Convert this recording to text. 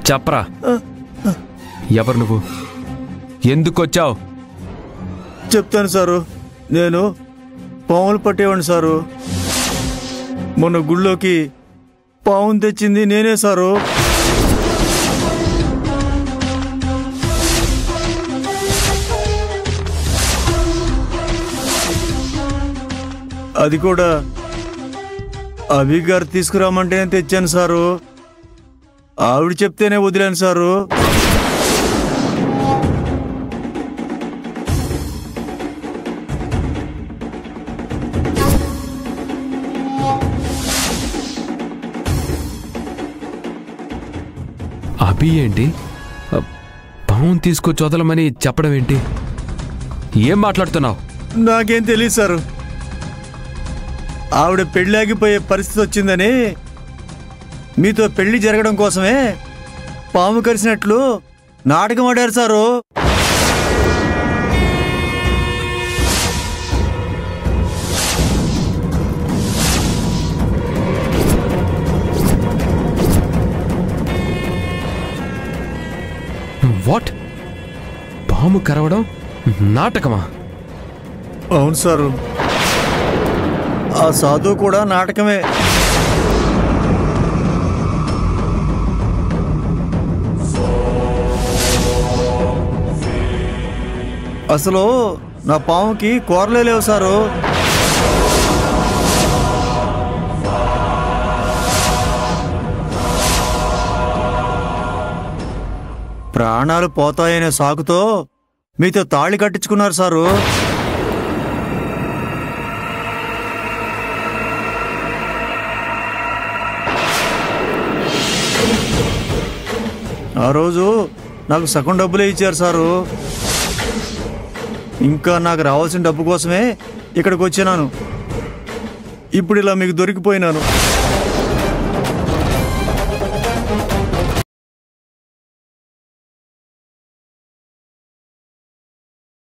చెప్పరా, ఎవరు నువ్వు? ఎందుకు వచ్చావు? చెప్తాను సారు. నేను పాములు పట్టేవాడిని సారు. మొన్న గుళ్ళోకి పావును తెచ్చింది నేనే సారు. అది కూడా అభి గారు తీసుకురామంటేనే తెచ్చాను సారు. ఆవిడ చెప్తేనే వదిలాను సారు. అభి ఏంటి పావును తీసుకొచ్చి వదలమని చెప్పడం ఏంటి? ఏం మాట్లాడుతున్నావు? నాకేం తెలియదు సారు. ఆవిడ పెళ్ళాగిపోయే పరిస్థితి వచ్చిందని మీతో పెళ్లి జరగడం కోసమే పాము కరిసినట్లు నాటకం ఆడారు సారు. వాట్? పాము కరవడం నాటకమా? అవును సారు. ఆ సాధు కూడా నాటకమే. అసలు నా పాముకి కూరలే లేవు సారు. ప్రాణాలు పోతాయనే సాకుతో మీతో తాళి కట్టించుకున్నారు సారు. ఆ రోజు నాకు సగం డబ్బులే ఇచ్చారు సారు. ఇంకా నాకు రావాల్సిన డబ్బు కోసమే ఇక్కడికి వచ్చినాను. ఇప్పుడు ఇలా మీకు దొరికిపోయినాను.